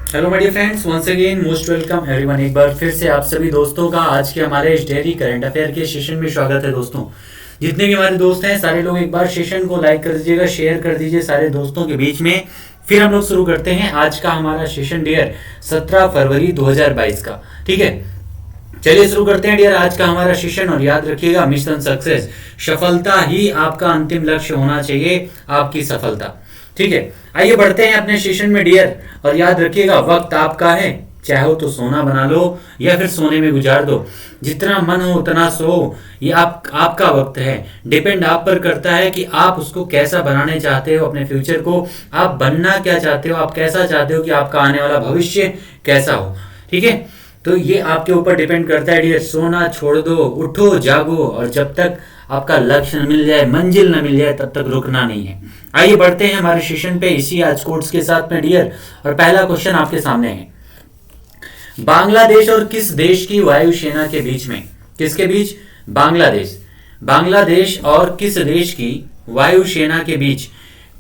Hello my dear friends, once again most welcome everyone. एक बार फिर से आप सभी दोस्तों का आज के हमारे इस डेली करंट अफेयर के सेशन में स्वागत है। दोस्तों, जितने भी हमारे दोस्त हैं सारे लोग एक बार सेशन को लाइक कर दीजिएगा, शेयर कर दीजिए सारे दोस्तों के बीच में। फिर हम लोग शुरू करते हैं आज का हमारा सेशन डियर 17 फरवरी 2022 का। ठीक है, चलिए शुरू करते हैं डियर आज का हमारा सेशन। और याद रखिएगा, मिशन सक्सेस, सफलता ही आपका अंतिम लक्ष्य होना चाहिए, आपकी सफलता। ठीक है, आइए बढ़ते हैं अपने सेशन में डियर। और याद रखिएगा, वक्त आपका है, चाहो तो सोना बना लो या फिर सोने में गुजार दो। जितना मन हो उतना सो, ये आपका वक्त है। डिपेंड आप पर करता है कि आप उसको कैसा बनाने चाहते हो, अपने फ्यूचर को आप बनना क्या चाहते हो, आप कैसा चाहते हो कि आपका आने वाला भविष्य कैसा हो। ठीक है, तो ये आपके ऊपर डिपेंड करता है डियर। सोना छोड़ दो, उठो जागो, और जब तक आपका लक्ष्य न मिल जाए, मंजिल न मिल जाए, तब तक रुकना नहीं है। आइए बढ़ते हैं हमारे सेशन पे इसी आज कोट्स के साथ में डियर। और पहला क्वेश्चन आपके सामने है, बांग्लादेश और किस देश की वायुसेना के बीच में, किसके बीच? बांग्लादेश और किस देश की वायुसेना के बीच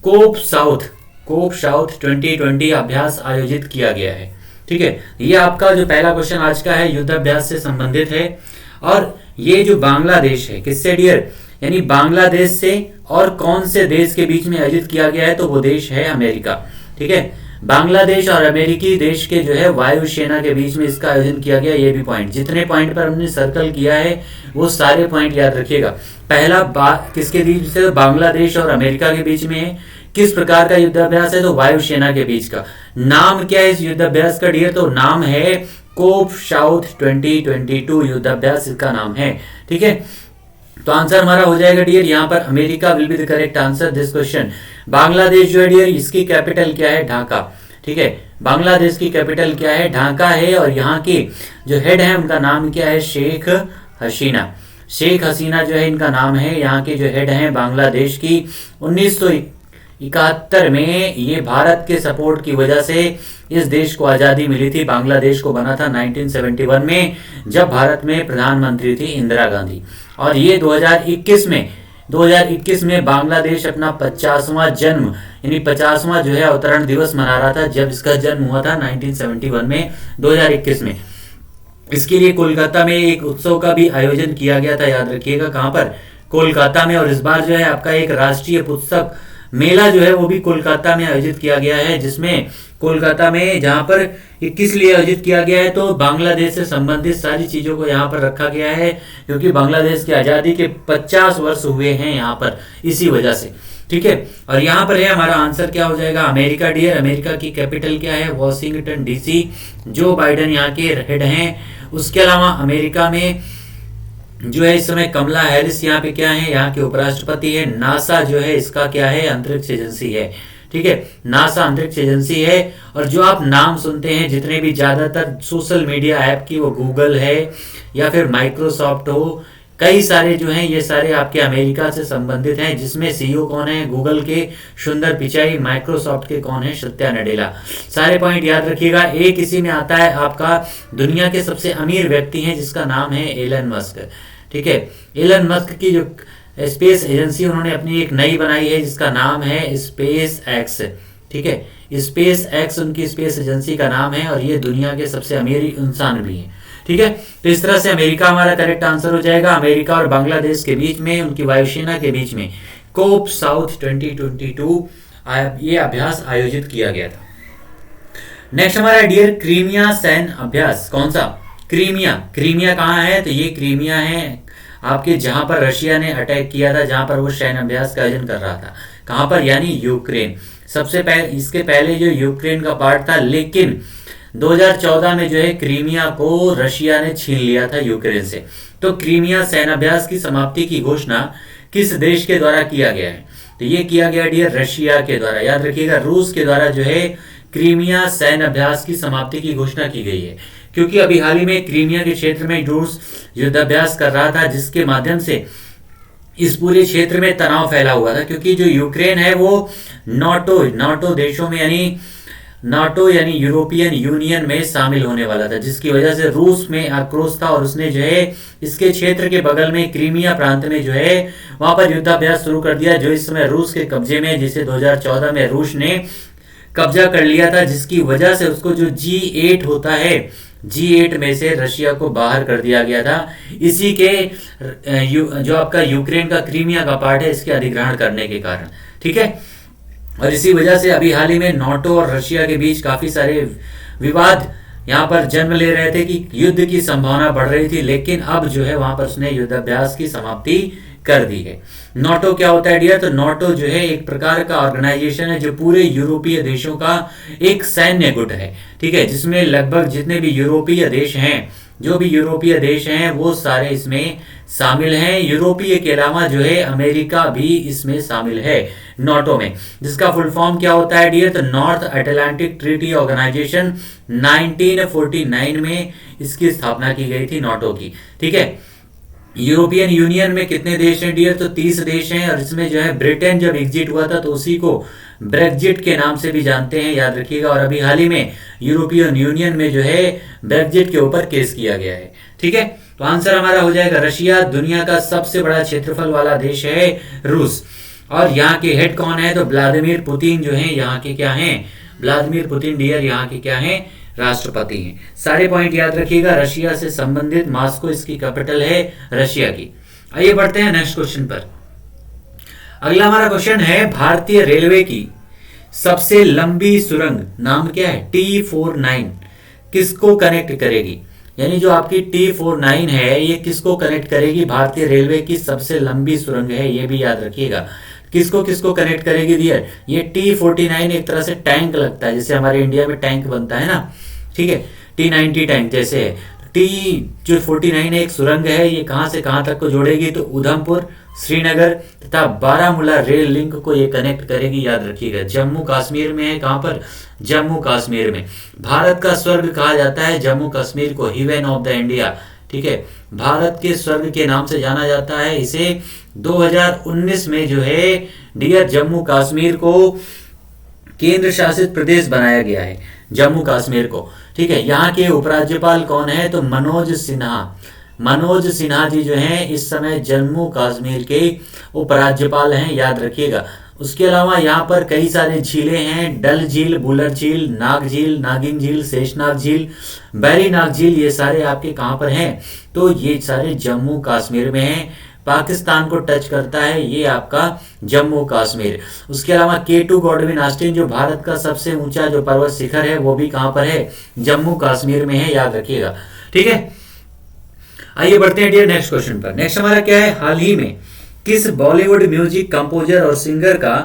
कोप साउथ 2020 अभ्यास आयोजित किया गया है। ठीक है, ये आपका जो पहला क्वेश्चन आज का है युद्ध अभ्यास से संबंधित है। और ये जो बांग्लादेश है, किससे डियर? यानी बांग्लादेश से और कौन से देश के बीच में आयोजित किया गया है, तो वो देश है अमेरिका। ठीक है, बांग्लादेश और अमेरिकी देश के जो है वायुसेना के बीच में इसका आयोजन किया गया। ये भी पॉइंट, जितने पॉइंट पर हमने सर्कल किया है वो सारे पॉइंट याद रखिएगा। पहला किसके बीच से? बांग्लादेश और अमेरिका के बीच में है। किस प्रकार का युद्धाभ्यास है? तो वायुसेना के बीच का। नाम क्या है इस युद्धाभ्यास का डियर? तो नाम है कोप साउथ 2022 युद्धाभ्यास, इसका नाम है। ठीक है, तो आंसर हमारा हो जाएगा डियर, यहाँ पर America will be the correct answer this question. Bangladesh जो है डियर, इसकी कैपिटल क्या है? ढाका। ठीक है, बांग्लादेश की कैपिटल क्या है? ढाका है। और यहाँ के जो हेड है उनका नाम क्या है? शेख हसीना जो है इनका नाम है। यहाँ के जो हेड हैं बांग्लादेश की, 1971 में ये भारत के सपोर्ट की वजह से इस देश को आज़ादी मिली थी। बांग्लादेश को बना था 1971 में, जब भारत में प्रधानमंत्री थी इंदिरा गांधी। और ये 2021 में बांग्लादेश अपना 50वां जन्म यानी 50वां जो है अवतरण दिवस मना रहा था, जब इसका जन्म हुआ था 1971 में, 2021 में। इसके लिए कोलकाता में एक उत्सव का भी आयोजन किया गया था, याद रखिएगा, कहां पर? कोलकाता में। और इस बार जो है आपका एक राष्ट्रीय पुस्तक मेला जो है वो भी कोलकाता में आयोजित किया गया है, जिसमें कोलकाता में, जहां पर किस लिए आयोजित किया गया है, तो बांग्लादेश से संबंधित सारी चीजों को यहाँ पर रखा गया है, क्योंकि बांग्लादेश की आजादी के 50 वर्ष हुए हैं यहाँ पर, इसी वजह से। ठीक है, और यहाँ पर है हमारा आंसर क्या हो जाएगा? America dear. अमेरिका की कैपिटल क्या है? Washington DC. जो बाइडन यहाँ के हेड हैं। उसके अलावा अमेरिका में जो है इस समय कमला हैरिस यहाँ पे क्या है? यहाँ के उपराष्ट्रपति है। नासा जो है इसका क्या है? अंतरिक्ष एजेंसी है। ठीक है, नासा अंतरिक्ष एजेंसी है। और जो आप नाम सुनते हैं जितने भी ज्यादातर सोशल मीडिया ऐप की, वो गूगल है या फिर माइक्रोसॉफ्ट हो, कई सारे जो हैं ये सारे आपके अमेरिका से संबंधित हैं। जिसमें सीईओ कौन है? गूगल के सुंदर पिचाई। माइक्रोसॉफ्ट के कौन है? सत्या नडेला। सारे पॉइंट याद रखिएगा। एक इसी में आता है आपका दुनिया के सबसे अमीर व्यक्ति हैं, जिसका नाम है एलन मस्क। ठीक है, एलन मस्क की जो स्पेस एजेंसी उन्होंने अपनी एक नई बनाई है, जिसका नाम है स्पेस एक्स। ठीक है, स्पेस एक्स उनकी स्पेस एजेंसी का नाम है, और ये दुनिया के सबसे अमीर इंसान भी हैं। ठीक है, तो इस तरह से अमेरिका हमारा करेक्ट आंसर हो जाएगा। अमेरिका और बांग्लादेश के बीच में, उनकी वायुसेना के बीच में कोप साउथ 2022 ये अभ्यास आयोजित किया गया था। नेक्स्ट हमारा डियर क्रीमिया सैन्य अभ्यास। कौन सा? क्रीमिया कहाँ है? तो ये क्रीमिया है आपके, जहां पर रशिया ने अटैक किया था, जहां पर वो सैन्य अभ्यास का आयोजन कर रहा था। कहां पर? यानी यूक्रेन। सबसे पहले, इसके पहले जो यूक्रेन का पार्ट था, लेकिन 2014 में जो है क्रीमिया को रशिया ने छीन लिया था यूक्रेन से। तो क्रीमिया सैन्य अभ्यास की समाप्ति की घोषणा किस देश के द्वारा किया गया है? तो ये किया गया डियर रशिया के द्वारा। याद रखिएगा, रूस के द्वारा जो है क्रीमिया सैन्य अभ्यास की समाप्ति की घोषणा की गई है, क्योंकि अभी हाल ही में क्रीमिया के क्षेत्र में रूस युद्धाभ्यास कर रहा था, जिसके माध्यम से इस पूरे क्षेत्र में तनाव फैला हुआ था। क्योंकि जो यूक्रेन है वो नाटो देशों में यानी यूरोपियन यूनियन में शामिल होने वाला था, जिसकी वजह से रूस में आक्रोश था, और उसने जो है इसके क्षेत्र के बगल में क्रीमिया प्रांत में जो है वहां पर युद्धाभ्यास शुरू कर दिया, जो इस समय रूस के कब्जे में, जिसे 2014 में रूस ने कब्जा कर लिया था, जिसकी वजह से उसको जो G8 होता है, G8 में से रशिया को बाहर कर दिया गया था, इसी के जो आपका यूक्रेन का क्रीमिया का पार्ट है इसके अधिग्रहण करने के कारण। ठीक है, और इसी वजह से अभी हाल ही में नाटो और रशिया के बीच काफी सारे विवाद यहाँ पर जन्म ले रहे थे कि युद्ध की संभावना बढ़ रही थी, लेकिन अब जो है वहां पर उसने युद्धाभ्यास की समाप्ति कर दी है। नाटो क्या होता है डियर? तो नाटो जो है एक प्रकार का ऑर्गेनाइजेशन है जो पूरे यूरोपीय देशों का एक सैन्य गुट है। ठीक है, जिसमें लगभग जितने भी यूरोपीय देश हैं, जो भी यूरोपीय देश हैं वो सारे इसमें शामिल हैं। यूरोपीय के अलावा जो है अमेरिका भी इसमें शामिल है नाटो में, जिसका फुल फॉर्म क्या होता है डियर? तो नॉर्थ अटलांटिक ट्रीटी ऑर्गेनाइजेशन। 1949 में इसकी स्थापना की गई थी नाटो की। ठीक है, यूरोपियन यूनियन में कितने देश हैं डियर? तो 30 देश हैं, और इसमें जो है ब्रिटेन जब एग्जिट हुआ था तो उसी को ब्रेक्जिट के नाम से भी जानते हैं, याद रखिएगा। और अभी हाल ही में यूरोपियन यूनियन में जो है ब्रेक्जिट के ऊपर केस किया गया है। ठीक है, तो आंसर हमारा हो जाएगा रशिया। दुनिया का सबसे बड़ा क्षेत्रफल वाला देश है रूस, और यहाँ के हेड कौन है? तो व्लादिमीर पुतिन जो है यहाँ के क्या हैं? व्लादिमीर पुतिन डियर यहाँ के क्या हैं? राष्ट्रपति हैं। सारे पॉइंट याद रखिएगा। रशिया से संबंधित मॉस्को इसकी कैपिटल है रशिया की। आइए बढ़ते हैं नेक्स्ट क्वेश्चन पर। अगला हमारा क्वेश्चन है भारतीय रेलवे की सबसे लंबी सुरंग नाम क्या है? T49 किसको कनेक्ट करेगी? यानी जो आपकी T49 है ये किसको कनेक्ट करेगी? भारतीय रेलवे की सबसे लंबी सुरंग है, ये भी याद रखिएगा। किसको किसको कनेक्ट करेगी डियर? ये T49 एक तरह से टैंक लगता है, जैसे हमारे इंडिया में टैंक बनता है ना। ठीक है, T90 टैंक जैसे है। T जो 49 है एक सुरंग है, ये कहां से कहां तक को जोड़ेगी? तो उधमपुर, श्रीनगर तथा बारामूला रेल लिंक को ये कनेक्ट करेगी, याद रखिएगा। जम्मू कश्मीर में है, कहां पर? जम्मू कश्मीर में। भारत का स्वर्ग कहा जाता है जम्मू कश्मीर को, हेवन ऑफ द इंडिया। ठीक है, भारत के स्वर्ग के नाम से जाना जाता है इसे। 2019 में जो है डियर जम्मू कश्मीर को केंद्र शासित प्रदेश बनाया गया है, जम्मू कश्मीर को। ठीक है, यहाँ के उपराज्यपाल कौन है? तो मनोज सिन्हा। मनोज सिन्हा जी जो हैं इस समय जम्मू कश्मीर के उपराज्यपाल हैं, याद रखिएगा। उसके अलावा यहाँ पर कई सारे झीलें हैं, डल झील, बुलर झील, नाग झील, नागिन झील, शेषनाग झील, बैरीनाग झील, ये सारे आपके कहाँ पर हैं? तो ये सारे जम्मू कश्मीर में हैं। पाकिस्तान को टच करता है ये आपका जम्मू कश्मीर। उसके अलावा K2 गॉडविन ऑस्टिन जो भारत का सबसे ऊंचा जो पर्वत शिखर है वो भी कहां पर है? जम्मू कश्मीर में है, याद रखिएगा। ठीक है, आइए बढ़ते हैं डियर नेक्स्ट क्वेश्चन पर। नेक्स्ट हमारा क्या है? हाल ही में किस बॉलीवुड म्यूजिक कंपोजर और सिंगर का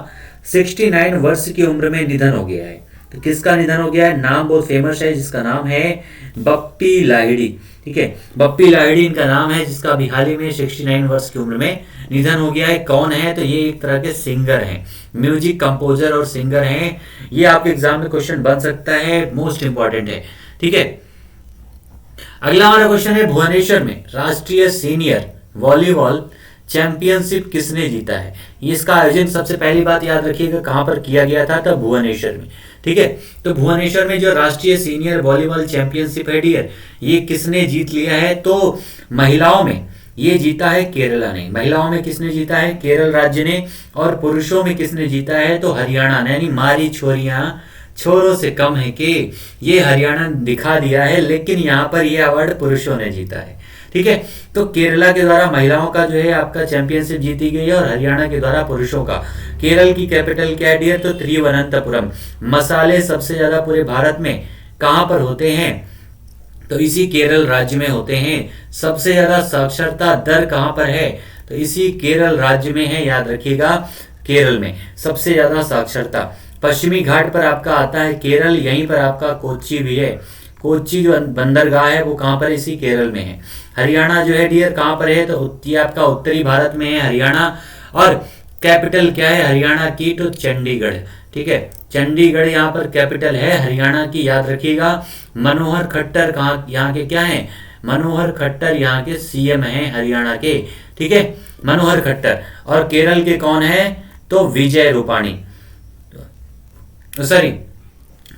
69 वर्ष की उम्र में निधन हो गया है? तो किसका निधन हो गया है? नाम बहुत फेमस है, जिसका नाम है बप्पी लाहिड़ी। ठीक है, बप्पी लाहिड़ी इनका नाम है, जिसका अभी हाल ही में 69 वर्ष की उम्र में निधन हो गया है। कौन है? तो ये एक तरह के सिंगर हैं, म्यूजिक कंपोजर और सिंगर हैं। ये आपके एग्जाम में क्वेश्चन बन सकता है, मोस्ट इंपॉर्टेंट है। ठीक है, अगला हमारा क्वेश्चन है भुवनेश्वर में राष्ट्रीय सीनियर वॉलीबॉल चैंपियनशिप किसने जीता है? इसका आयोजन सबसे पहली बात याद रखिएगा कहां पर किया गया था? तो भुवनेश्वर में। ठीक है, तो भुवनेश्वर में जो राष्ट्रीय सीनियर वॉलीबॉल चैंपियनशिप है डियर, ये किसने जीत लिया है? तो महिलाओं में ये जीता है केरला ने। महिलाओं में किसने जीता है? केरल राज्य ने। और पुरुषों में किसने जीता है? तो हरियाणा ने। यानी मारी छोरियां छोरों से कम है कि ये हरियाणा दिखा दिया है, लेकिन यहाँ पर ये अवार्ड पुरुषों ने जीता है। ठीक है, तो केरला के द्वारा महिलाओं का जो है आपका चैंपियनशिप जीती गई है, और हरियाणा के द्वारा पुरुषों का। केरल की कैपिटल क्या है डियर? तो तिरुवनंतपुरम। मसाले सबसे ज्यादा पूरे भारत में कहां पर होते हैं? तो इसी केरल राज्य में होते हैं। सबसे ज्यादा साक्षरता दर कहां पर है? तो इसी केरल राज्य में है, याद रखिएगा। केरल में सबसे ज्यादा साक्षरता। पश्चिमी घाट पर आपका आता है केरल, यहीं पर आपका कोच्चि भी है। कोच्चि जो बंदरगाह है वो कहां पर? इसी केरल में है। हरियाणा जो है डियर कहां पर है? तो ये आपका उत्तरी भारत में है हरियाणा। और कैपिटल क्या है हरियाणा की? तो चंडीगढ़। ठीक है, चंडीगढ़ यहाँ पर कैपिटल है हरियाणा की, याद रखिएगा। मनोहर खट्टर कहाँ यहाँ के क्या हैं? मनोहर खट्टर यहाँ के सीएम हैं हरियाणा के। ठीक है, मनोहर खट्टर। और केरल के कौन है? तो विजय रूपाणी, सॉरी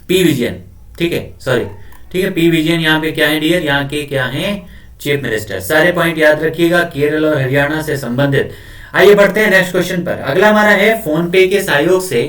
पी विजयन। ठीक है, सॉरी, ठीक है, पी विजयन यहाँ पे क्या है डियर? यहाँ के क्या हैं? Chief minister. सारे पॉइंट याद रखिएगा केरल और हरियाणा से संबंधित। आइए बढ़ते हैं नेक्स्ट क्वेश्चन पर। अगला हमारा है फोन पे के सहयोग से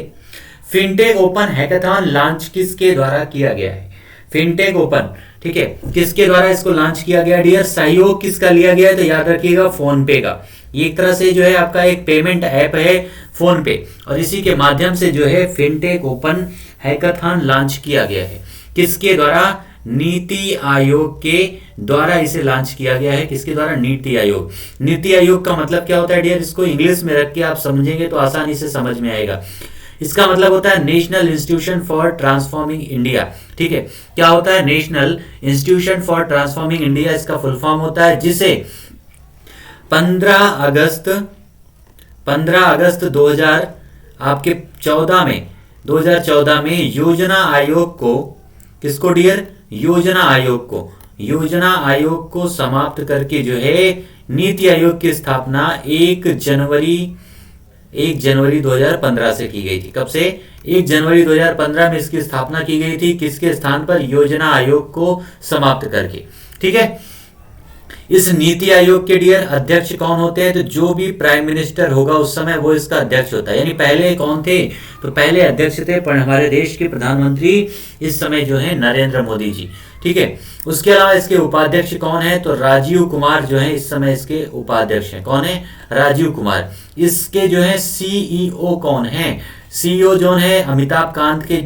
फिनटेक ओपन हैकाथॉन लॉन्च किसके द्वारा किया गया है? फिनटेक ओपन, ठीक है, किसके द्वारा इसको लॉन्च किया गया डियर? सहयोग किसका लिया गया है? तो याद रखिएगा फोन पे का। ये एक तरह से जो है आपका एक पेमेंट ऐप है फोन पे, और इसी के माध्यम से जो है फिनटेक ओपन हैकाथॉन लॉन्च किया गया है। किसके द्वारा? नीति आयोग के द्वारा इसे लॉन्च किया गया है। किसके द्वारा? नीति आयोग। नीति आयोग का मतलब क्या होता है डियर? इसको इंग्लिश में रख के आप समझेंगे तो आसानी से समझ में आएगा। इसका मतलब होता है national institution for transforming India. ठीक है, क्या होता है? National institution for transforming India, इसका फुल फॉर्म होता है, जिसे 15 अगस्त 2014 में योजना आयोग को, किसको डियर? योजना आयोग को समाप्त करके जो है नीति आयोग की स्थापना 1 जनवरी 2015 से की गई थी। कब से? 1 जनवरी 2015 में इसकी स्थापना की गई थी। किसके स्थान पर? योजना आयोग को समाप्त करके। ठीक है, इस नीति आयोग के डियर अध्यक्ष कौन होते हैं? तो जो भी प्राइम मिनिस्टर होगा उस समय वो इसका अध्यक्ष होता है। यानी पहले कौन थे? तो पहले अध्यक्ष थे पर हमारे देश के प्रधानमंत्री इस समय जो है नरेंद्र मोदी जी। ठीक है, उसके अलावा इसके उपाध्यक्ष कौन है? तो राजीव कुमार जो है इस समय इसके उपाध्यक्ष हैं। कौन है? राजीव कुमार। इसके जो है सीईओ कौन है? सीईओ जो है अमिताभ कांत के,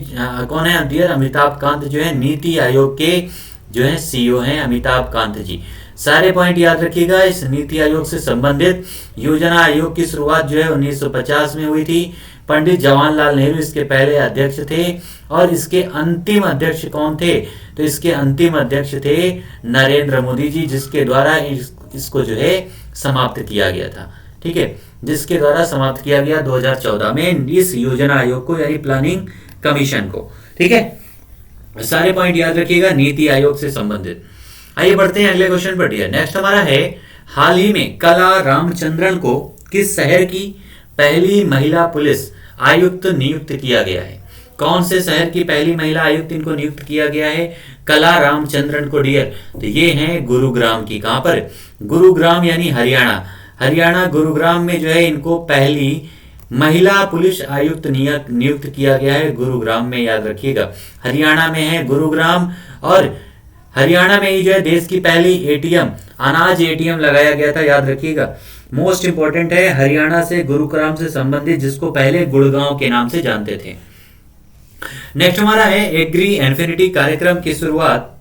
कौन है डियर? अमिताभ कांत जो है नीति आयोग के जो है सीईओ हैं, अमिताभ कांत जी। सारे पॉइंट याद रखिएगा। इस नीति आयोग से संबंधित योजना आयोग की शुरुआत जो है 1950 में हुई थी। पंडित जवाहरलाल नेहरू इसके पहले अध्यक्ष थे, और इसके अंतिम अध्यक्ष कौन थे? तो इसके अंतिम अध्यक्ष थे नरेंद्र मोदी जी, जिसके द्वारा इसको जो है समाप्त किया गया था। ठीक है, जिसके द्वारा समाप्त किया गया 2014 में इस योजना आयोग को, यानी प्लानिंग कमीशन को। ठीक है, सारे पॉइंट याद रखिएगा नीति आयोग से संबंधित। आइए बढ़ते हैं अगले क्वेश्चन पर डियर। नेक्स्ट हमारा है, हाल ही में कला रामचंद्रन को किस शहर की पहली महिला पुलिस आयुक्त नियुक्त किया गया है? कौन से शहर की पहली महिला आयुक्त इनको नियुक्त किया गया है? कला रामचंद्रन को डियर। तो ये है गुरुग्राम की। कहां पर? गुरुग्राम यानी हरियाणा गुरुग्राम में जो है इनको पहली महिला पुलिस आयुक्त नियुक्त किया गया है गुरुग्राम में। याद रखिएगा, हरियाणा में है गुरुग्राम, और हरियाणा में ही जो है देश की पहली एटीएम, अनाज एटीएम लगाया गया था। याद रखिएगा, मोस्ट इंपॉर्टेंट है, हरियाणा से गुरुग्राम से संबंधित, जिसको पहले गुड़गांव के नाम से जानते थे। नेक्स्ट हमारा है, एग्री इन्फिनिटी कार्यक्रम की शुरुआत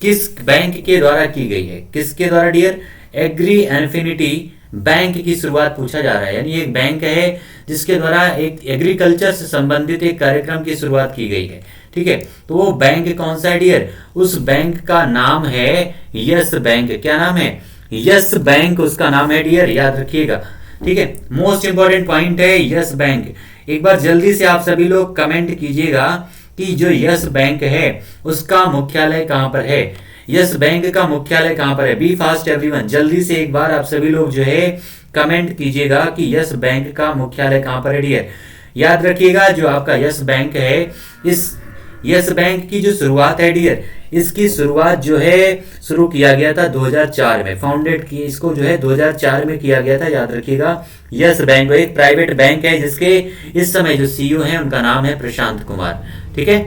किस बैंक के द्वारा की गई है? किसके द्वारा डियर? एग्री इन्फिनिटी बैंक की शुरुआत पूछा जा रहा है। यानी एक बैंक है जिसके द्वारा एक एग्रीकल्चर से संबंधित एक कार्यक्रम की शुरुआत की गई है। ठीक है, तो वो बैंक कौन सा है डियर? उस बैंक का नाम है यस बैंक। क्या नाम है? यस बैंक उसका नाम है डियर, याद रखिएगा। ठीक है, मोस्ट इंपॉर्टेंट पॉइंट है यस बैंक। एक बार जल्दी से आप सभी लोग कमेंट कीजिएगा कि जो यस बैंक है उसका मुख्यालय कहां पर है? यस बैंक का मुख्यालय कहां पर है? बी फास्ट एवरीवन, जल्दी से एक बार आप सभी लोग जो है कमेंट कीजिएगा कि यस बैंक का मुख्यालय कहां पर है डियर। याद रखिएगा, जो आपका यस बैंक है, इस यस बैंक की जो शुरुआत है डियर, इसकी शुरुआत जो है शुरू किया गया था 2004 में, फाउंडेड की इसको जो है 2004 में किया गया था। याद रखिएगा, यस बैंक एक प्राइवेट बैंक है जिसके इस समय जो सीईओ हैं उनका नाम है प्रशांत कुमार। ठीक है,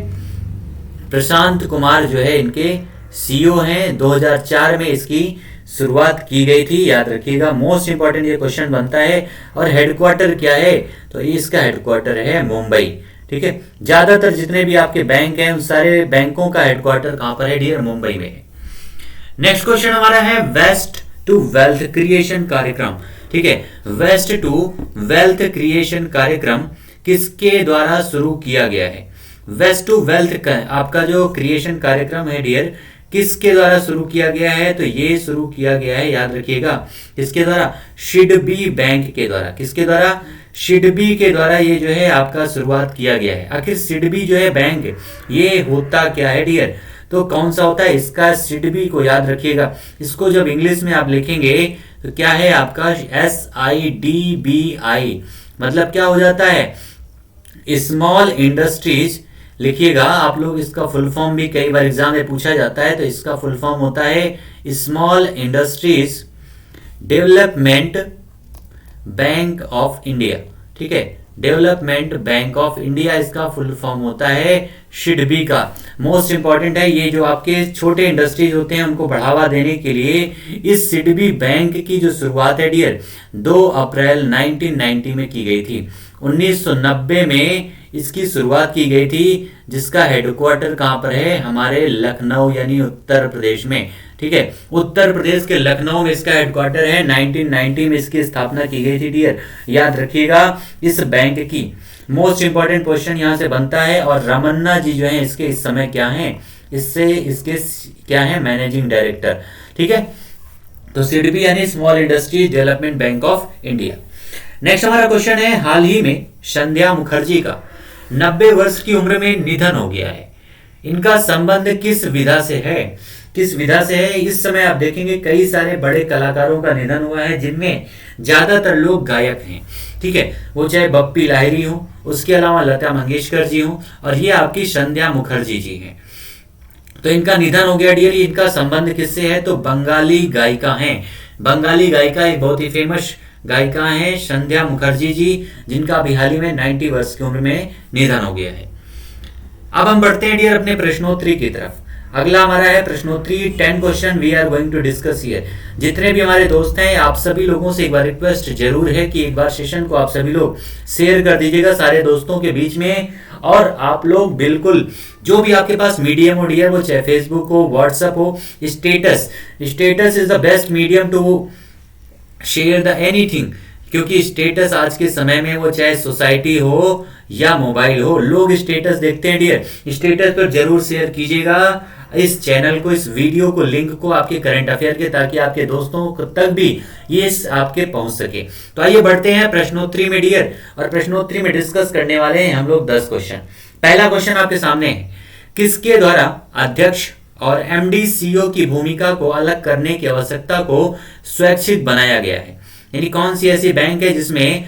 प्रशांत कुमार जो है इनके सीईओ हैं। 2004 में इसकी शुरुआत की गई थी। याद रखिएगा, मोस्ट इंपॉर्टेंट ये क्वेश्चन बनता है। और हेडक्वार्टर क्या है? तो इसका हेडक्वार्टर है मुंबई। ठीक है, ज्यादातर जितने भी आपके बैंक हैं उन सारे बैंकों का हेडक्वार्टर कहां पर है डियर? मुंबई में है। नेक्स्ट क्वेश्चन हमारा है, वेस्ट टू वेल्थ क्रिएशन कार्यक्रम। ठीक है, वेस्ट टू वेल्थ क्रिएशन कार्यक्रम किसके द्वारा शुरू किया गया है? वेस्ट टू वेल्थ आपका जो क्रिएशन कार्यक्रम है डियर, किसके द्वारा शुरू किया गया है? तो ये शुरू किया गया है, याद रखिएगा, किसके द्वारा? सिडबी बैंक के द्वारा। किसके द्वारा? सिडबी के द्वारा ये जो है आपका शुरुआत किया गया है। आखिर सिडबी जो है बैंक, ये होता क्या है डियर? तो कौन सा होता है इसका? सिडबी को याद रखिएगा, इसको जब इंग्लिश में आप लिखेंगे तो क्या है आपका? SIDBI, मतलब क्या हो जाता है? Small industries. लिखिएगा आप लोग, इसका फुल फॉर्म भी कई बार एग्जाम में पूछा जाता है। तो इसका फुल फॉर्म होता है small industries development bank of India. ठीक है, डेवलपमेंट बैंक ऑफ इंडिया, इसका फुल फॉर्म होता है सिडबी का। मोस्ट इंपॉर्टेंट है, ये जो आपके छोटे इंडस्ट्रीज होते हैं उनको बढ़ावा देने के लिए इस सिडबी बैंक की जो शुरुआत है डियर 2 अप्रैल 1990 में की गई थी। 1990 में इसकी शुरुआत की गई थी, जिसका हेडक्वार्टर कहां पर है, हमारे लखनऊ यानी उत्तर प्रदेश में। ठीक है, उत्तर प्रदेश के लखनऊ में इसका हेडक्वार्टर है। 1990 में इसकी स्थापना की गई थी डियर, याद रखिएगा इस बैंक की। मोस्ट इंपॉर्टेंट क्वेश्चन यहां से बनता है। और रमन्ना जी जो है इसके इस समय क्या हैं, इसके क्या है, मैनेजिंग डायरेक्टर। ठीक है, तो सिडबी यानी small industries development bank of India. Next हमारा क्वेश्चन है, हाल ही में संध्या मुखर्जी का 90 वर्ष की उम्र में निधन हो गया है। इनका संबंध किस विधा से है, किस विधा से है। इस समय आप देखेंगे कई सारे बड़े कलाकारों का निधन हुआ है, जिनमें ज्यादातर लोग गायक हैं। ठीक है, वो चाहे बप्पी लाहिरी हो, उसके अलावा लता मंगेशकर जी हो, और ये आपकी संध्या मुखर्जी जी हैं। तो इनका निधन हो गया डियर। इनका संबंध किससे है, तो बंगाली गायिका हैं। बंगाली गायिका एक बहुत ही फेमस गायिका हैं संध्या मुखर्जी जी, जिनका अभी हाल ही में 90 वर्ष की उम्र में निधन हो गया है। अब हम बढ़ते हैं डियर अपने प्रश्नोत्तरी की तरफ। अगला हमारा है प्रश्नोत्तरी, 10 question we are going to discuss here. जितने भी हमारे दोस्त हैं, आप सभी लोगों से एक बार रिक्वेस्ट जरूर है कि एक बार सेशन को आप सभी लोग शेयर कर दीजिएगा सारे दोस्तों के बीच में। और आप लोग बिल्कुल जो भी आपके पास मीडियम हो डियर, वो चाहे फेसबुक हो, व्हाट्सएप हो, status is the best medium to share the anything. क्योंकि स्टेटस आज के समय में, वो चाहे सोसाइटी हो या मोबाइल हो, लोग स्टेटस देखते हैं डियर। स्टेटस पर जरूर शेयर कीजिएगा इस चैनल को, इस वीडियो को, लिंक को आपके करंट अफेयर के, ताकि आपके दोस्तों तक भी ये आपके पहुंच सके। तो आइए बढ़ते हैं प्रश्नोत्तरी में डियर। और प्रश्नोत्तरी में डिस्कस करने वाले हैं हम लोग 10 क्वेश्चन। पहला क्वेश्चन आपके सामने है, किसके द्वारा अध्यक्ष और एमडी सीईओ की भूमिका को अलग करने की आवश्यकता को स्वैच्छिक बनाया गया है। यानी कौन सी ऐसी बैंक है जिसमें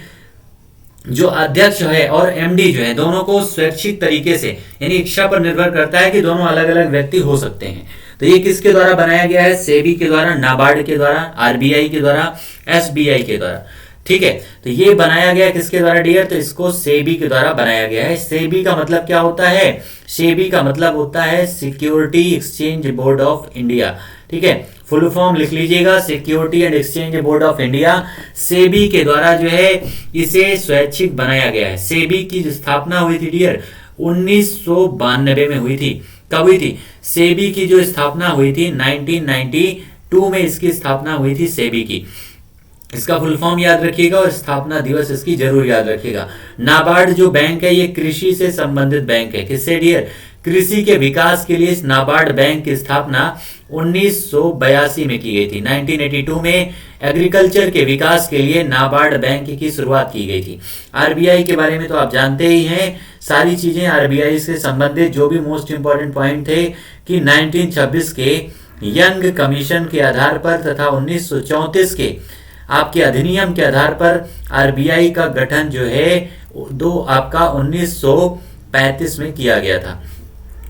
जो अध्यक्ष है और एमडी जो है दोनों को स्वैच्छिक तरीके से, यानी इच्छा पर निर्भर करता है कि दोनों अलग अलग व्यक्ति हो सकते हैं। तो ये किसके द्वारा बनाया गया है, सेबी के द्वारा, नाबार्ड के द्वारा, आरबीआई के द्वारा, एसबीआई के द्वारा। ठीक है, तो ये बनाया गया किसके द्वारा डियर, तो इसको सेबी के द्वारा बनाया गया है। सेबी का मतलब क्या होता है, सेबी का मतलब होता है security exchange board of India. ठीक है, फुल फॉर्म लिख लीजिएगा, security and exchange board of India. SEBI के द्वारा जो है इसे स्वैच्छिक बनाया गया है। सेबी की स्थापना हुई थी डियर 1992 में हुई थी। कब हुई थी, सेबी की जो स्थापना हुई थी 1992 में इसकी स्थापना हुई थी सेबी की। इसका फुल फॉर्म याद रखिएगा और स्थापना दिवस इसकी जरूर याद रखिएगा। नाबार्ड जो बैंक है ये कृषि से संबंधित बैंक है। किससे डियर, कृषि के विकास के लिए इस नाबार्ड बैंक की स्थापना 1982 में की गई थी। 1982 में एग्रीकल्चर के विकास के लिए नाबार्ड बैंक की शुरुआत की गई थी। आरबीआई के बारे में तो आप जानते ही हैं, सारी चीजें आरबीआई से संबंधित जो भी मोस्ट इंपॉर्टेंट पॉइंट थे कि 1926 के यंग कमीशन के आधार पर तथा 1934 के आपके अधिनियम के आधार पर आरबीआई का गठन जो है आपका 1935 में किया गया था।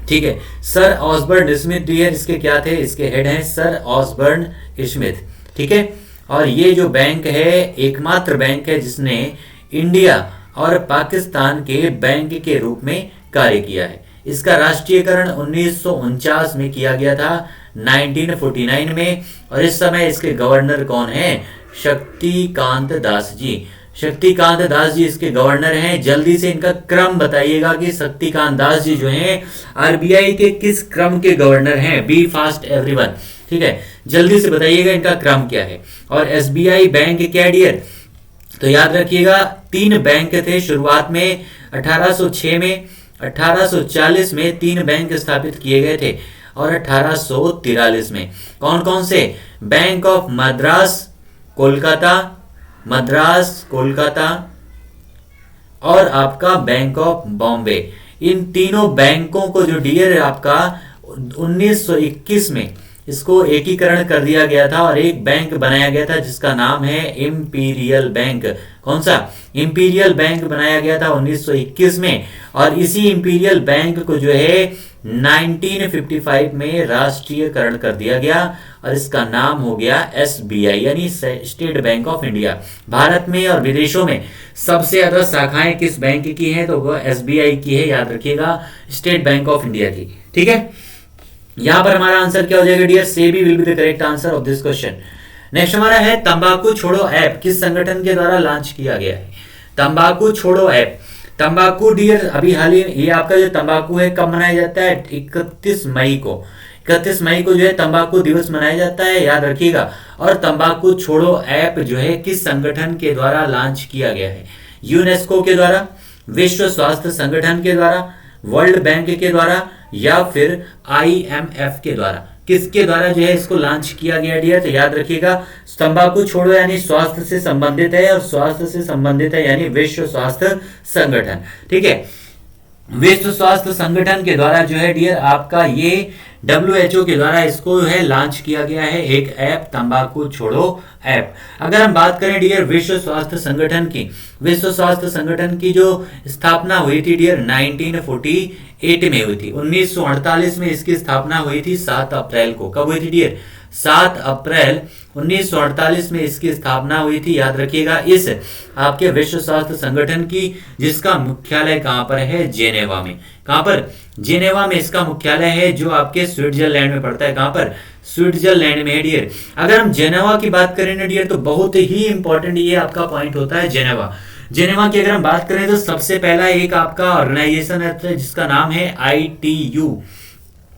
ठीक है, सर ऑसबर्न स्मिथ डियर इसके क्या थे, इसके हेड हैं सर ऑसबर्न स्मिथ। ठीक है, और ये जो बैंक है एकमात्र बैंक है जिसने इंडिया और पाकिस्तान के बैंक के रूप में कार्य किया है। इसका राष्ट्रीयकरण 1949 में किया गया था, 1949 में। और इस समय इसके गवर्नर कौन है, शक्तिकांत दास जी। शक्तिकांत दास जी इसके गवर्नर हैं। जल्दी से इनका क्रम बताइएगा कि शक्तिकांत दास जी जो हैं आरबीआई के किस क्रम के गवर्नर हैं। Be fast everyone. ठीक है, जल्दी से बताइएगा इनका क्रम क्या है। और एसबीआई बैंक क्या डियर, तो याद रखिएगा 3 बैंक थे शुरुआत में। 1806 में, 1840 में 3 बैंक स्थापित किए गए थे और 1843 में। कौन कौन से, बैंक ऑफ मद्रास कोलकाता और आपका बैंक ऑफ बॉम्बे। इन तीनों बैंकों को जो डियर आपका 1921 में इसको एकीकरण कर दिया गया था और एक बैंक बनाया गया था जिसका नाम है इंपीरियल बैंक। कौन सा? इंपीरियल बैंक बनाया गया था 1921 में, और इसी इंपीरियल बैंक को जो है 1955 में राष्ट्रीयकरण कर दिया गया और इसका नाम हो गया एसबीआई यानी state bank of India. Bharat में और विदेशों में सबसे ज्यादा शाखाएं किस बैंक की हैं? तो वो एसबीआई की है, याद रखिएगा, स्टेट बैंक ऑफ इंडिया की। ठीक है, यहां पर हमारा आंसर क्या हो जाएगा dear? SEBI will be the correct answer of this question. Next हमारा है तंबाकू छोड़ो ऐप किस संगठन के द्वारा लॉन्च किया गया है? तंबाकू छोड़ो ऐप। तंबाकू डियर अभी हाल ही ये आपका जो तंबाकू है कब मनाया जाता है? 31 मई को। 31 मई को जो है तंबाकू दिवस मनाया जाता है, याद रखिएगा। और तंबाकू छोड़ो ऐप जो है किस संगठन के द्वारा लॉन्च किया गया है? यूनेस्को के द्वारा, विश्व स्वास्थ्य संगठन के द्वारा, वर्ल्ड बैंक के द्वारा, या फिर आईएमएफ के द्वारा? किसके द्वारा जो है इसको लॉन्च किया गया डियर? तो याद रखिएगा, तंबाकू छोड़ो यानी स्वास्थ्य से संबंधित है, और स्वास्थ्य से संबंधित है यानी विश्व स्वास्थ्य संगठन। ठीक है, विश्व स्वास्थ्य संगठन के द्वारा जो है डियर आपका ये WHO के द्वारा इसको है लॉन्च किया गया है एक ऐप, तंबाकू छोड़ो ऐप। अगर हम बात करें डियर विश्व स्वास्थ्य संगठन की, विश्व स्वास्थ्य संगठन की जो स्थापना हुई थी डियर 1948 में हुई थी। 1948 में इसकी स्थापना हुई थी 7 अप्रैल को। कब हुई थी डियर? 7 अप्रैल 1948 में इसकी स्थापना हुई थी, याद रखिएगा, इस आपके विश्व स्वास्थ्य संगठन की, जिसका मुख्यालय कहां पर है? जेनेवा में। कहां पर? जेनेवा में इसका मुख्यालय है, जो आपके स्विट्जरलैंड में पड़ता है। कहां पर? स्विट्जरलैंड में है डियर। अगर हम जेनेवा की बात करें ना डियर, तो बहुत ही इंपॉर्टेंट ये आपका पॉइंट होता है जेनेवा। जेनेवा की अगर हम बात करें तो सबसे पहला एक आपका ऑर्गेनाइजेशन है जिसका नाम है ITU,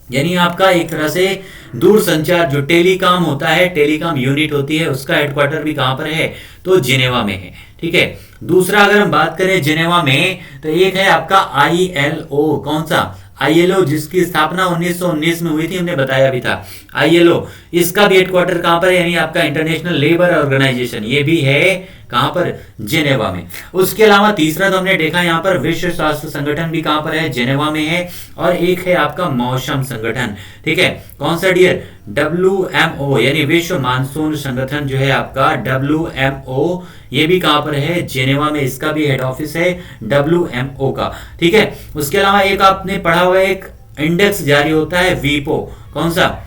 यानी आपका एक तरह से दूर संचार जो टेलीकॉम होता है, टेलीकॉम यूनिट होती है, उसका हेडक्वार्टर भी कहां पर है? तो जेनेवा में है। ठीक है, दूसरा अगर हम बात करें जेनेवा में, तो एक है आपका ILO। कौन सा? ILO, जिसकी स्थापना 1919 में हुई थी, हमने बताया भी था। ILO इसका भी हेडक्वार्टर कहां पर है? यानी आपका इंटरनेशनल लेबर ऑर्गेनाइजेशन, ये भी है कहां पर? जेनेवा में। उसके अलावा तीसरा तो हमने देखा यहां पर विश्व स्वास्थ्य संगठन भी कहां पर है? जेनेवा में है। और एक है आपका मौसम संगठन। ठीक है, कौन सा डियर? WMO यानी विश्व मानसून संगठन जो है आपका WMO, ये भी कहां पर है? जेनेवा में। इसका भी हेड ऑफिस है WMO का। ठीक है, उसके अलावा एक आपने पढ़ा हुआ एक इंडेक्स जारी होता है वीपो। कौन सा?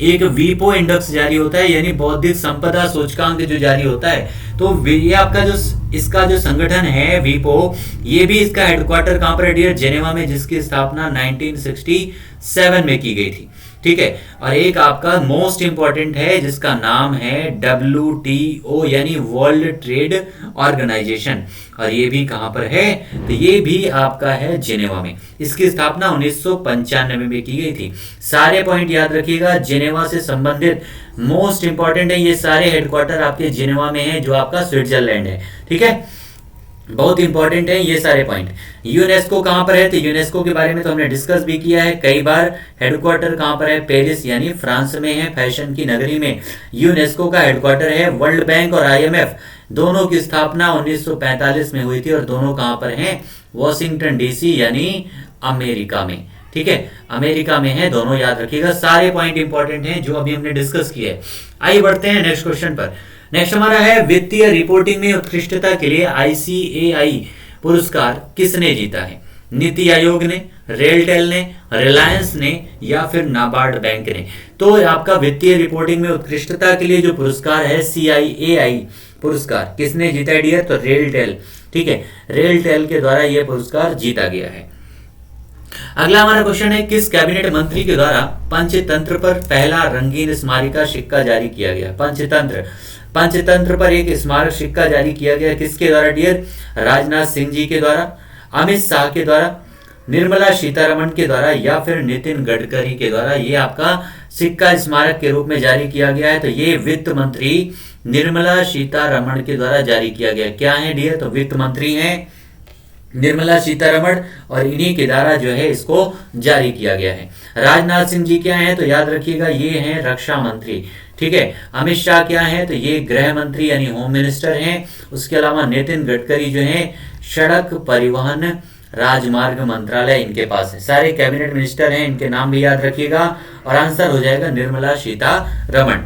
एक वीपो इंडेक्स जारी होता है, यानी बौद्धिक संपदा सूचकांक जो जारी होता है। तो ये आपका जो इसका जो संगठन है वीपो, ये भी इसका हेडक्वार्टर कहां पर है डियर? जेनेवा में, जिसकी स्थापना 1967 में की गई थी। ठीक है, और एक आपका मोस्ट इंपॉर्टेंट है जिसका नाम है WTO यानी वर्ल्ड ट्रेड ऑर्गेनाइजेशन, और ये भी कहां पर है? तो ये भी आपका है जेनेवा में। इसकी स्थापना 1995 में की गई थी। सारे पॉइंट याद रखिएगा, जेनेवा से संबंधित मोस्ट इंपॉर्टेंट है, ये सारे हेडक्वार्टर आपके जेनेवा में है, जो आपका स्विट्जरलैंड है। ठीक है, बहुत इंपॉर्टेंट है ये सारे पॉइंट। यूनेस्को कहां पर है? तो यूनेस्को के बारे में तो हमने डिस्कस भी किया है कई बार। हेडक्वार्टर कहां पर है? पेरिस यानी फ्रांस में है, फैशन की नगरी में यूनेस्को का हेडक्वार्टर है। वर्ल्ड बैंक और IMF दोनों की स्थापना 1945 में हुई थी, और दोनों कहां पर हैं? वॉशिंगटन DC यानी अमेरिका में। ठीक है, अमेरिका में है दोनों, याद रखिएगा। सारे पॉइंट इंपॉर्टेंट हैं जो अभी हमने डिस्कस किए। आइए बढ़ते हैं नेक्स्ट क्वेश्चन पर। नेक्स्ट हमारा है वित्तीय रिपोर्टिंग में उत्कृष्टता के लिए ICAI पुरस्कार किसने जीता है? नीति आयोग ने, रेलटेल ने, रिलायंस ने, या फिर नाबार्ड बैंक ने? तो आपका वित्तीय रिपोर्टिंग में उत्कृष्टता के लिए जो पुरस्कार है CIAI पुरस्कार किसने जीता है डियर? तो रेलटेल। ठीक है, रेलटेल के द्वारा यह पुरस्कार जीता गया है। अगला हमारा क्वेश्चन है किस कैबिनेट मंत्री के द्वारा पंचतंत्र पर पहला रंगीन स्मारिका सिक्का जारी किया गया? पंचतंत्र पर एक स्मारक सिक्का जारी किया गया किसके द्वारा डियर? राजनाथ सिंह जी के द्वारा, अमित शाह के द्वारा, निर्मला सीतारमण के द्वारा, या फिर नितिन गडकरी के द्वारा ये आपका सिक्का स्मारक के रूप में जारी किया गया है? तो ये वित्त मंत्री निर्मला सीतारमण के द्वारा जारी किया गया। क्या है डियर? तो वित्त मंत्री हैं निर्मला सीतारमण, और इन्हीं के द्वारा जो है इसको जारी किया गया है। राजनाथ सिंह जी क्या हैं? तो याद रखिएगा ये हैं रक्षा मंत्री। ठीक है, अमित शाह क्या हैं? तो ये गृह मंत्री यानी होम मिनिस्टर हैं। उसके अलावा नितिन गडकरी जो हैं सड़क परिवहन राजमार्ग मंत्रालय इनके पास है। सारे कैबिनेट मिनिस्टर हैं, इनके नाम भी याद रखिएगा और आंसर हो जाएगा निर्मला सीतारमण।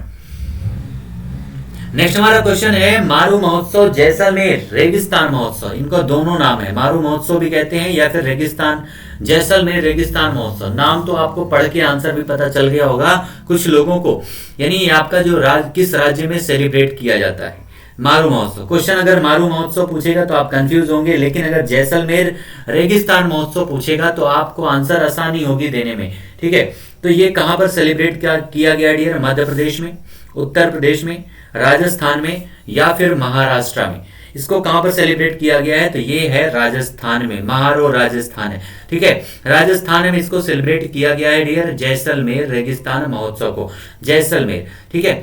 नेक्स्ट हमारा क्वेश्चन है मारू महोत्सव जैसलमेर रेगिस्तान महोत्सव, इनको दोनों नाम है, मारू महोत्सव भी कहते हैं या फिर रेगिस्तान जैसलमेर रेगिस्तान महोत्सव। नाम तो आपको पढ़ के आंसर भी पता चल गया होगा कुछ लोगों को, यानी आपका जो किस राज्य में सेलिब्रेट किया जाता है मारू महोत्सव। क्वेश्चन अगर मारू महोत्सव पूछेगा तो आप कंफ्यूज होंगे, लेकिन अगर जैसलमेर रेगिस्तान महोत्सव पूछेगा तो आपको आंसर आसानी होगी देने में। ठीक है, तो ये कहां पर सेलिब्रेट किया गया डियर? मध्य प्रदेश में, उत्तर प्रदेश में, राजस्थान में या फिर महाराष्ट्र में। इसको कहां पर सेलिब्रेट किया गया है? तो ये है राजस्थान में, महारो राजस्थान है। ठीक है, राजस्थान में इसको सेलिब्रेट किया गया है डियर, जैसलमेर रेगिस्तान महोत्सव को, जैसलमेर। ठीक है,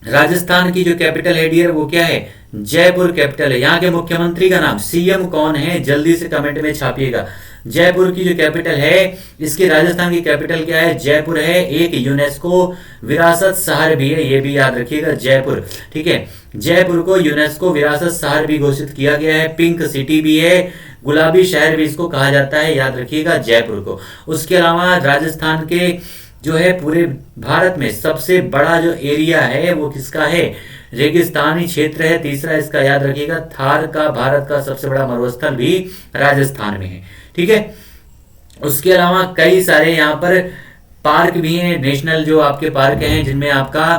राजस्थान की जो कैपिटल है डियर वो क्या है? जयपुर कैपिटल है। यहाँ के मुख्यमंत्री का नाम, सीएम कौन है? जल्दी से कमेंट में छापिएगा। जयपुर की जो कैपिटल है, इसकी राजस्थान की कैपिटल क्या है? जयपुर है। एक यूनेस्को विरासत शहर भी है, ये भी याद रखिएगा, जयपुर। ठीक है, जयपुर को यूनेस्को विरासत शहर भी घोषित किया गया है। पिंक सिटी भी है, गुलाबी शहर भी इसको कहा जाता है, याद रखिएगा जयपुर को। उसके अलावा राजस्थान के जो है पूरे भारत में सबसे बड़ा जो एरिया है वो किसका है? रेगिस्तानी क्षेत्र है। तीसरा इसका याद रखिएगा, थार का भारत का सबसे बड़ा मरुस्थल भी राजस्थान में है। ठीक है, उसके अलावा कई सारे यहाँ पर पार्क भी हैं, नेशनल जो आपके पार्क हैं, जिनमें आपका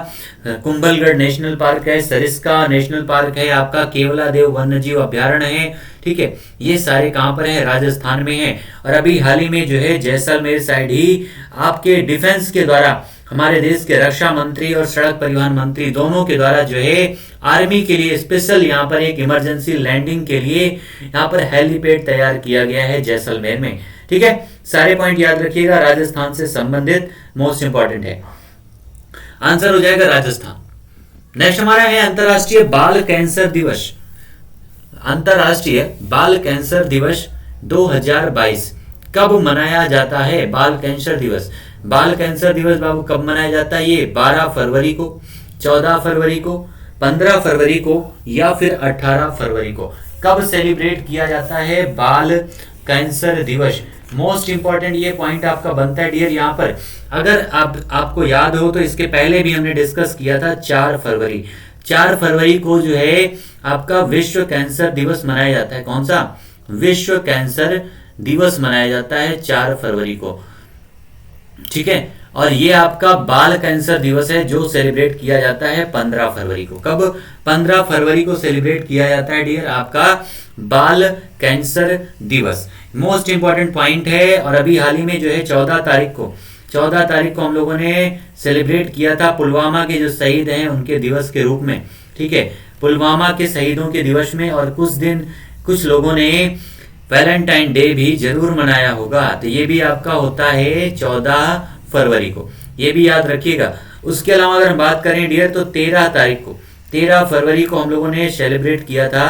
कुंभलगढ़ नेशनल पार्क है, सरिस्का नेशनल पार्क है, आपका केवलादेव वन्यजीव अभ्यारण्य है। ठीक है, ये सारे कहां पर है? राजस्थान में है। और अभी हाल ही में जो है जैसलमेर साइड ही आपके डिफेंस के द्वारा, हमारे देश के रक्षा मंत्री और सड़क परिवहन मंत्री दोनों के द्वारा जो है आर्मी के लिए स्पेशल यहाँ पर एक इमरजेंसी लैंडिंग के लिए यहाँ पर हेलीपैड तैयार किया गया है जैसलमेर में। ठीक है, सारे पॉइंट याद रखिएगा, राजस्थान से संबंधित मोस्ट इंपॉर्टेंट है। आंसर हो जाएगा राजस्थान। नेक्स्ट हमारा है अंतरराष्ट्रीय बाल कैंसर दिवस। अंतरराष्ट्रीय बाल कैंसर दिवस 2022 कब मनाया जाता है? बाल कैंसर दिवस, बाल कैंसर दिवस बाबू कब मनाया जाता है? ये 12 फरवरी को, 14 फरवरी को, 15 फरवरी को या फिर 18 फरवरी को। कब सेलिब्रेट किया जाता है बाल कैंसर दिवस? मोस्ट इंपॉर्टेंट ये पॉइंट आपका बनता है डियर। यहाँ पर अगर आपको याद हो तो इसके पहले भी हमने डिस्कस किया था 4 फरवरी। 4 फरवरी को जो है आपका विश्व कैंसर दिवस मनाया जाता है। कौन सा? विश्व कैंसर दिवस मनाया जाता है 4 फरवरी को। ठीक है, और ये आपका बाल कैंसर दिवस है जो सेलिब्रेट किया जाता है 15 फरवरी को। कब? 15 फरवरी को सेलिब्रेट किया जाता है डियर आपका बाल कैंसर दिवस। मोस्ट इंपॉर्टेंट पॉइंट है। और अभी हाल ही में जो है 14 तारीख को हम लोगों ने सेलिब्रेट किया था पुलवामा के जो शहीद हैं उनके दिवस के रूप में। ठीक है, पुलवामा के शहीदों के दिवस में। और कुछ लोगों ने वैलेंटाइन डे भी जरूर मनाया होगा, तो ये भी आपका होता है 14 फरवरी को, ये भी याद रखिएगा। उसके अलावा अगर हम बात करें डियर तो 13 फरवरी को हम लोगों ने सेलिब्रेट किया था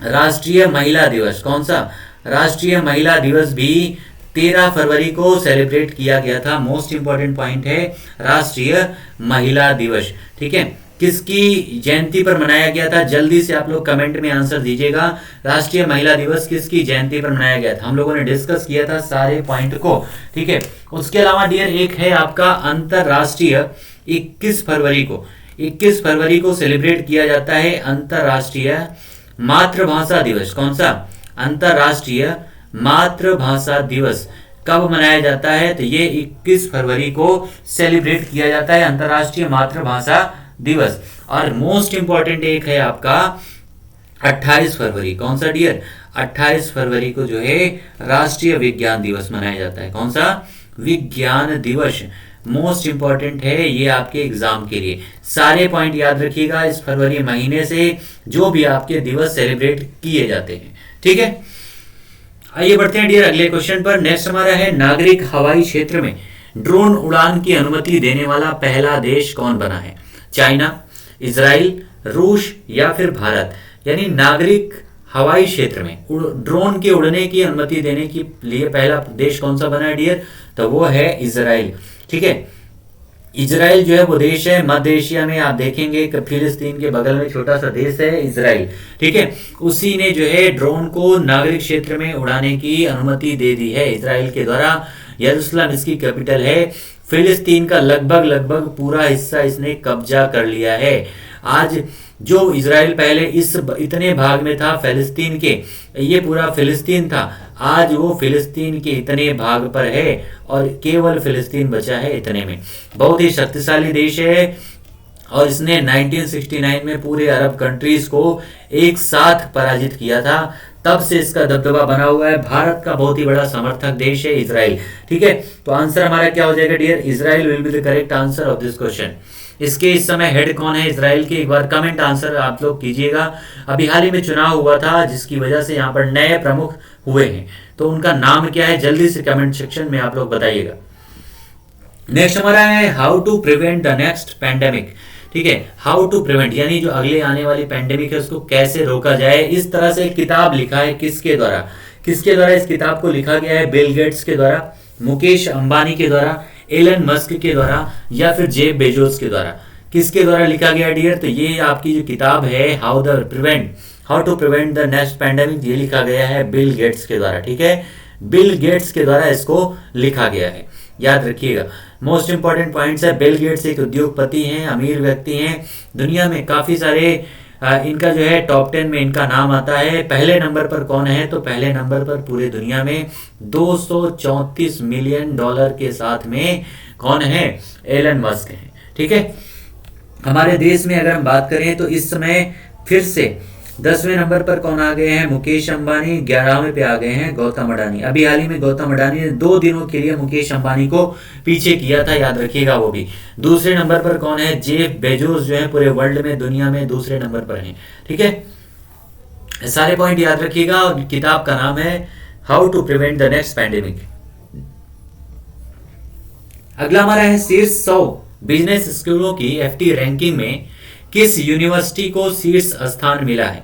राष्ट्रीय महिला दिवस। कौन सा? राष्ट्रीय महिला दिवस भी 13 फरवरी को सेलिब्रेट किया गया था। मोस्ट इंपॉर्टेंट पॉइंट है राष्ट्रीय महिला दिवस। ठीक है, किसकी जयंती पर मनाया गया था? जल्दी से आप लोग कमेंट में आंसर दीजिएगा। राष्ट्रीय महिला दिवस किसकी जयंती पर मनाया गया था? हम लोगों ने डिस्कस किया था सारे पॉइंट को। ठीक है, उसके अलावा डियर एक है आपका अंतरराष्ट्रीय 21 फरवरी को। 21 फरवरी को सेलिब्रेट किया जाता है अंतरराष्ट्रीय मातृभाषा दिवस। कौन सा? अंतरराष्ट्रीय मातृभाषा दिवस। कब मनाया जाता है? तो ये 21 फरवरी को सेलिब्रेट किया जाता है अंतरराष्ट्रीय मातृभाषा दिवस। और मोस्ट इंपॉर्टेंट एक है आपका 28 फरवरी। कौन सा डियर? 28 फरवरी को जो है राष्ट्रीय विज्ञान दिवस मनाया जाता है। कौन सा? विज्ञान दिवस। मोस्ट इंपॉर्टेंट है ये आपके एग्जाम के लिए। सारे पॉइंट याद रखिएगा इस फरवरी महीने से जो भी आपके दिवस सेलिब्रेट किए जाते हैं। ठीक है, आइए बढ़ते हैं डियर अगले क्वेश्चन पर। नेक्स्ट हमारा है नागरिक हवाई क्षेत्र में ड्रोन उड़ान की अनुमति देने वाला पहला देश कौन बना है? चाइना, इजराइल, रूस या फिर भारत। यानी नागरिक हवाई क्षेत्र में ड्रोन के उड़ने की अनुमति देने के लिए पहला देश कौन सा बना है डियर? तो वो है इजराइल। ठीक है, इजराइल जो है वो देश है मध्य एशिया में, आप देखेंगे कि फिलिस्तीन के बगल में छोटा सा देश है इजराइल, ठीक है। उसी ने जो है ड्रोन को नागरिक क्षेत्र में उड़ाने की अनुमति दे दी है इजराइल के द्वारा। यरूशलेम इसकी कैपिटल है। फिलिस्तीन का लगभग लगभग पूरा हिस्सा इसने कब्जा कर लिया है। आज जो इजराइल पहले इस इतने भाग में था फिलिस्तीन के, ये पूरा फिलिस्तीन था, आज वो फिलिस्तीन के इतने भाग पर है और केवल फिलिस्तीन बचा है इतने में। बहुत ही शक्तिशाली देश है और इसने 1969 में पूरे अरब कंट्रीज को एक साथ पराजित किया था, तब से इसका दबदबा बना हुआ है। भारत का बहुत ही बड़ा समर्थक देश है इजराइल, ठीक है। तो आंसर हमारा क्या हो जाएगा dear? Israel will be the correct answer of this question. इसके इस समय हेड कौन है इजराइल के? एक बार कमेंट आंसर आप लोग कीजिएगा। अभी हाल ही में चुनाव हुआ था जिसकी वजह से यहाँ पर नए प्रमुख हुए हैं, तो उनका नाम क्या है जल्दी से कमेंट सेक्शन में आप लोग बताइएगा। नेक्स्ट हमारा है how to prevent the next pandemic, ठीक है। हाउ टू प्रिवेंट यानी जो अगले आने वाली पैंडेमिक है उसको कैसे रोका जाए, इस तरह से एक किताब लिखा है। किसके द्वारा? किसके द्वारा इस किताब को लिखा गया है? बिल गेट्स के द्वारा, मुकेश अंबानी के द्वारा, एलन मस्क के द्वारा या फिर जेफ बेजोस के द्वारा? किसके द्वारा लिखा गया डियर? तो ये आपकी जो किताब है how to prevent the next pandemic, ये लिखा गया है बिल गेट्स के द्वारा, ठीक है। बिल गेट्स के द्वारा इसको लिखा गया है, याद रखिएगा। मोस्ट इंपॉर्टेंट पॉइंट्स है, बिल गेट्स एक उद्योगपति हैं, अमीर व्यक्ति हैं, दुनिया में काफी सारे इनका जो है टॉप 10 में इनका नाम आता है। पहले नंबर पर कौन है? तो पहले नंबर पर पूरे दुनिया में 234 मिलियन डॉलर के साथ में कौन है? एलन मस्क है, ठीक है। हमारे देश में अगर हम बात करें तो इस समय फिर से 10वें नंबर पर कौन आ गए हैं? मुकेश अंबानी। 11वें पे आ गए हैं गौतम अडानी। अभी हाल ही में गौतम अडानी ने 2 दिनों के लिए मुकेश अंबानी को पीछे किया था, याद रखिएगा वो भी। दूसरे नंबर पर कौन है? जेफ बेजोस जो है पूरे वर्ल्ड में दुनिया में दूसरे नंबर पर हैं, ठीक है। सारे पॉइंट याद रखिएगा और किताब का नाम है how to prevent the next pandemic. अगला हमारा है शीर्ष 100 बिजनेस स्कूलों की FT रैंकिंग में किस यूनिवर्सिटी को शीर्ष स्थान मिला है?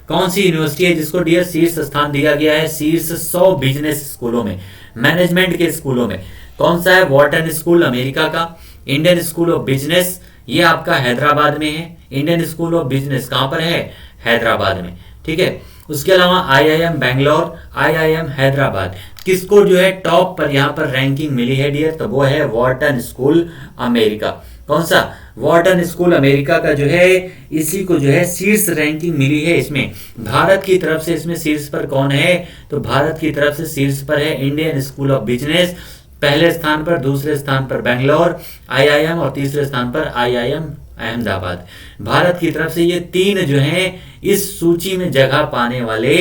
कौन सी यूनिवर्सिटी है जिसको डियर शीर्ष स्थान दिया गया है? शीर्ष 100 बिजनेस स्कूलों में, मैनेजमेंट के स्कूलों में कौन सा है? वॉर्टन स्कूल अमेरिका का, इंडियन स्कूल ऑफ बिजनेस ये आपका हैदराबाद में है। इंडियन स्कूल ऑफ बिजनेस कहां पर है? हैदराबाद में, ठीक है। उसके अलावा IIM बैंगलोर, IIM हैदराबाद। किसको जो है टॉप पर यहाँ पर रैंकिंग मिली है डियर? तो वो है वॉर्टन स्कूल अमेरिका। कौन सा? वॉर्टन स्कूल अमेरिका का जो है इसी को जो है शीर्ष रैंकिंग मिली है। इसमें भारत की तरफ से इसमें शीर्ष पर कौन है? तो भारत की तरफ से शीर्ष पर है इंडियन स्कूल ऑफ बिजनेस, पहले स्थान पर, दूसरे स्थान पर बैंगलोर IIM और तीसरे स्थान पर IIM अहमदाबाद। भारत की तरफ से ये 3 जो हैं इस सूची में जगह पाने वाले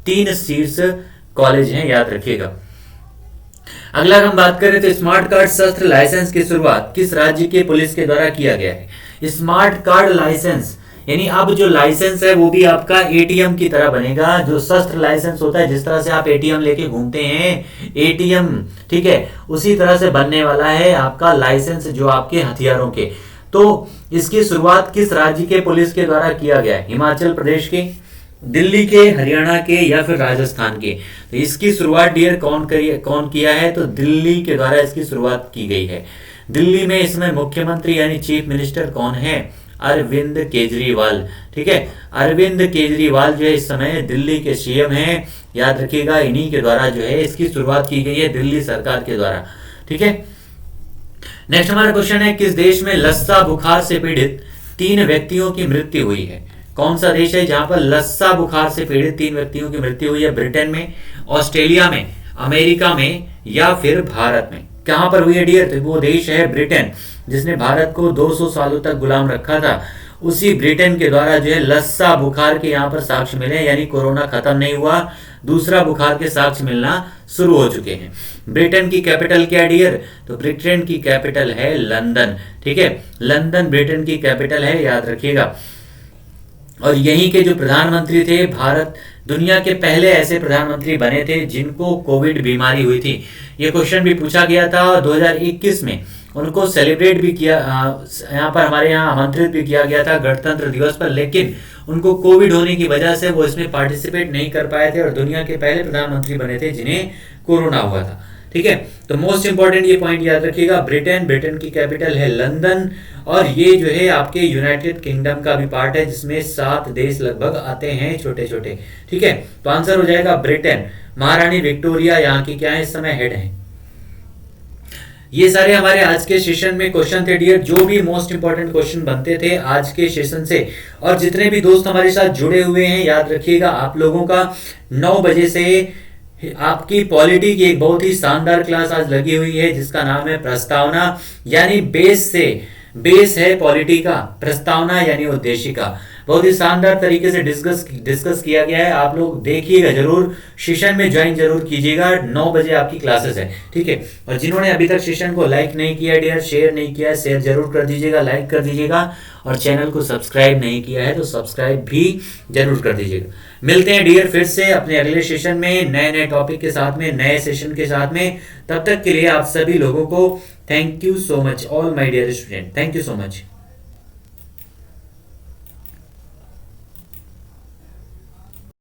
3 शीर्ष कॉलेज हैं, याद रखिएगा। अगला हम बात करें तो स्मार्ट कार्ड शस्त्र लाइसेंस की शुरुआत किस राज्य के पुलिस के द्वारा किया गया है? स्मार्ट कार्ड लाइसेंस यानी अब जो लाइसेंस है वो भी आपका ATM की तरह बनेगा। जो शस्त्र लाइसेंस होता है, जिस तरह से आप ATM लेके घूमते हैं ATM, ठीक है, उसी तरह से बनने वाला है आपका लाइसेंस जो आपके हथियारों के। तो इसकी शुरुआत किस राज्य के पुलिस के द्वारा किया गया है? हिमाचल प्रदेश के, दिल्ली के, हरियाणा के या फिर राजस्थान के? तो इसकी शुरुआत डियर कौन किया है? तो दिल्ली के द्वारा इसकी शुरुआत की गई है। दिल्ली में इसमें मुख्यमंत्री यानी चीफ मिनिस्टर कौन है? अरविंद केजरीवाल, ठीक है। अरविंद केजरीवाल जो है इस समय दिल्ली के CM हैं, याद रखिएगा। इन्हीं के द्वारा जो है इसकी शुरुआत की गई है, दिल्ली सरकार के द्वारा, ठीक है। नेक्स्ट हमारा क्वेश्चन है किस देश में लस्सा बुखार से पीड़ित 3 व्यक्तियों की मृत्यु हुई है? कौन सा देश है जहां पर लस्सा बुखार से पीड़ित 3 व्यक्तियों की मृत्यु हुई है? ब्रिटेन में, ऑस्ट्रेलिया में, अमेरिका में या फिर भारत में? कहां पर हुई है डियर? तो वो देश है ब्रिटेन, जिसने भारत को 200 सालों तक गुलाम रखा था। उसी ब्रिटेन के द्वारा जो है लस्सा बुखार के यहाँ पर साक्ष्य मिले, यानी कोरोना खत्म नहीं हुआ, दूसरा बुखार के साक्ष्य मिलना शुरू हो चुके हैं। ब्रिटेन की कैपिटल क्या डियर? तो ब्रिटेन की कैपिटल है लंदन, ठीक है। लंदन ब्रिटेन की कैपिटल है, याद रखिएगा। और यहीं के जो प्रधानमंत्री थे, भारत दुनिया के पहले ऐसे प्रधानमंत्री बने थे जिनको कोविड बीमारी हुई थी। ये क्वेश्चन भी पूछा गया था 2021 में। उनको सेलिब्रेट भी किया, यहाँ पर हमारे यहाँ आमंत्रित भी किया गया था गणतंत्र दिवस पर, लेकिन उनको कोविड होने की वजह से वो इसमें पार्टिसिपेट नहीं कर पाए थे और दुनिया के पहले प्रधानमंत्री बने थे जिन्हें कोरोना हुआ था। ठीक है, तो मोस्ट इंपॉर्टेंट ये पॉइंट याद रखिएगा, ब्रिटेन की कैपिटल है लंदन, और ये जो है आपके यूनाइटेड किंगडम का भी पार्ट है जिसमें 7 देश लगभग आते हैं छोटे छोटे। ठीक है, तो आंसर हो जाएगा ब्रिटेन। महारानी विक्टोरिया यहाँ की क्या है, इस समय हेड है। ये सारे हमारे आज के सेशन में क्वेश्चन थे डियर, जो भी मोस्ट इंपॉर्टेंट क्वेश्चन बनते थे आज के सेशन से। और जितने भी दोस्त हमारे साथ जुड़े हुए हैं, याद रखिएगा आप लोगों का 9 बजे से आपकी पॉलिटी की एक बहुत ही शानदार क्लास आज लगी हुई है जिसका नाम है प्रस्तावना, यानी बेस है पॉलिटी का, प्रस्तावना यानी उद्देशिका। बहुत ही शानदार तरीके से डिस्कस किया गया है, आप लोग देखिएगा जरूर, सेशन में ज्वाइन जरूर कीजिएगा। 9 बजे आपकी क्लासेस है। ठीक है, और जिन्होंने अभी तक सेशन को लाइक नहीं किया डियर, शेयर नहीं किया है, शेयर जरूर कर दीजिएगा, लाइक कर दीजिएगा, और चैनल को सब्सक्राइब नहीं किया है तो सब्सक्राइब भी जरूर कर दीजिएगा। मिलते हैं डियर फिर से अपने अगले सेशन में नए टॉपिक के साथ में, नए सेशन के साथ में। तब तक के लिए आप सभी लोगों को thank you so much, all my dear student, thank you so much.